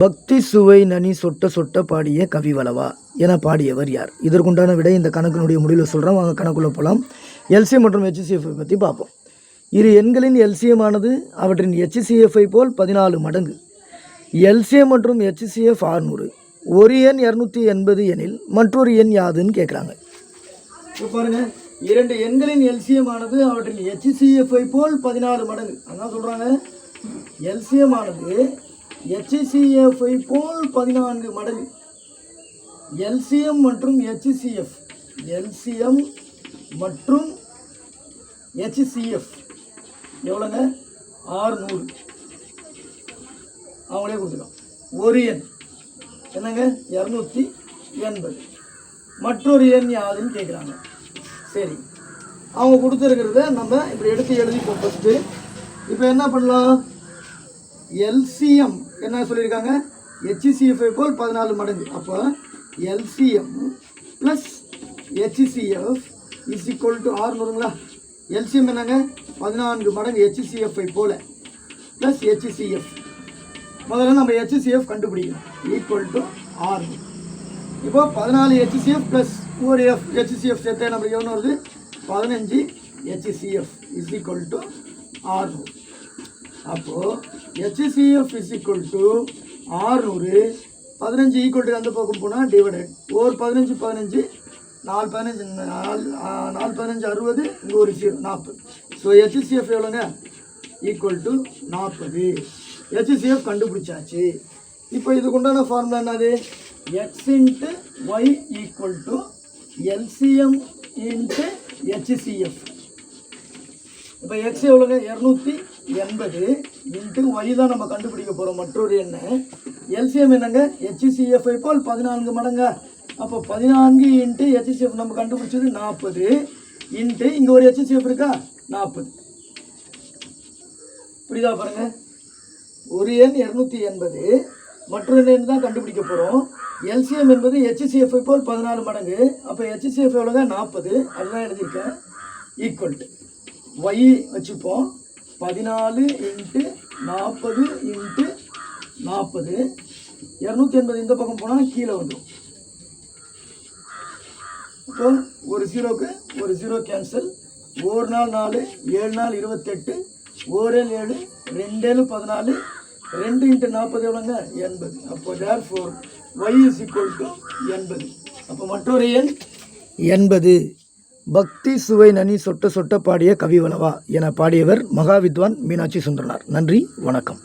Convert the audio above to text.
பக்தி சுவை நனி சொட்ட சொட்ட பாடிய கவிவளவா என பாடியவர் யார்? இதற்குண்டான விடை இந்த கணக்கினுடைய முடிவில் சொல்கிறோம். வாங்க கணக்குள்ளே போகலாம். எல்சிஎம் மற்றும் ஹெச்சிசிஎஃப்பை பற்றி பார்ப்போம். இரு எண்களின் எல்சிஎம் ஆனது அவற்றின் ஹெச்சிசிஎஃப்பை போல் 14 மடங்கு. எல்சிஎம் மற்றும் ஹெச்சிசிஎஃப் 600. ஒரு எண் 280 எனில் மற்றொரு எண் யாதுன்னு கேட்குறாங்க. இப்போ பாருங்கள், இரண்டு எண்களின் எல்சிஎம் ஆனது அவற்றின் ஹெச்சிசிஎஃப்பை போல் 14 மடங்கு. அதான் சொல்கிறாங்க, எல்சிஎம் ஆனது ஹெச்சிசிஎஃப்பை போல் 14 மடங்கு. எல்சிஎம் மற்றும் ஹெச்சிசிஎஃப், எல்சிஎம் மற்றும் ஹெச்சிசிஎஃப் எவ்வளோங்க? 600. அவங்களே கொடுத்துருக்கோம். ஒரு எண் என்னங்க? 280. மற்றொரு எண் யாதுன்னு கேட்குறாங்க. சரி, அவங்க கொடுத்துருக்கிறத நம்ம இப்படி எடுத்து எழுதிப்போம் ஃபஸ்ட்டு. இப்போ என்ன பண்ணலாம்? எல்சிஎம் என்ன சொல்லியிருக்காங்க? ஹெச்சிசிஎஃப்பை போல் 14 மடங்கு. அப்போ LCM plus HCF is equal to 600ங்களா? எல்சிஎம் என்னங்க? 14 மடங்கு ஹெச்சிசிஎஃப்பை போல் ப்ளஸ் ஹெச்சிசிஎஃப். முதல்ல நம்ம ஹெச்சிசிஎஃப் கண்டுபிடிக்கணும். Equal to 600. இப்போ 14 ஹெச்சிசிஎஃப் ப்ளஸ் ஒரு எஃப் ஹெச்சிசிஎஃப் சேர்த்து நம்மளுக்கு எவ்வளோ வருது? 15 ஹெச்சிசிஎஃப் இஸ் ஈக்குவல் டு 600. அப்போது HCF is equal to 600. 15 equal to அந்த பக்கம் போனால் டிவைடட். ஒரு 15 15 4 15 4 15 60. இங்கே ஒரு 0 40. ஸோ ஹெச்சிசிஎஃப் எவ்வளோங்க? Equal to 40. ஹெச்சிசிஎஃப் கண்டுபிடிச்சாச்சு. இப்போ இதுக்கு உண்டான ஃபார்முலா என்னது? X into y equal to LCM into HCF. இப்போ எக்ஸ் எவ்வளோங்க? 280 இன்ட்டு ஒய் தான் நம்ம கண்டுபிடிக்க போகிறோம். மற்றொரு என்ன? எல்சிஎம் என்னங்க? ஹெச்சிசிஎஃப்பை போல் 14 மடங்க. அப்போ 14 இன்ட்டு ஹெச்சிசிஎஃப் நம்ம கண்டுபிடிச்சது 40 இன்ட்டு இங்கே ஒரு ஹெச்சிசிஎஃப் இருக்கா? 40. புரியுதா பாருங்கள்? ஒரு எண் 280, மற்றொரு எண் தான் கண்டுபிடிக்க போகிறோம். எல்சிஎம் என்பது ஹெச்சிசிஎஃப்பை போல் 14 மடங்கு. அப்போ ஹெச்சிசிஎஃப் எவ்வளோங்க? 40. அதுதான் எழுதியிருக்கேன். ஈக்குவல் டு ஒய் வச்சுப்போம். 14 இன்ட்டு 40 இன்ட்டு 40. 280 இந்த பக்கம் போனால் கீழே வந்துடும். இப்போ ஒரு 0க்கு ஒரு 0 கேன்சல். ஒரு நாள் 4, 7 நாள் 28, ஒரு 7, 2 14, 2 இன்ட்டு 40 எவ்வளோங்க? 80. அப்போ therefore y is equal to 80. அப்போ மற்றொரு எண் 80. பக்தி சுவை நனி சொட்ட சொட்ட பாடிய கவிவளவா என பாடியவர் மகாவித்வான் மீனாட்சி சுந்தரனார். நன்றி, வணக்கம்.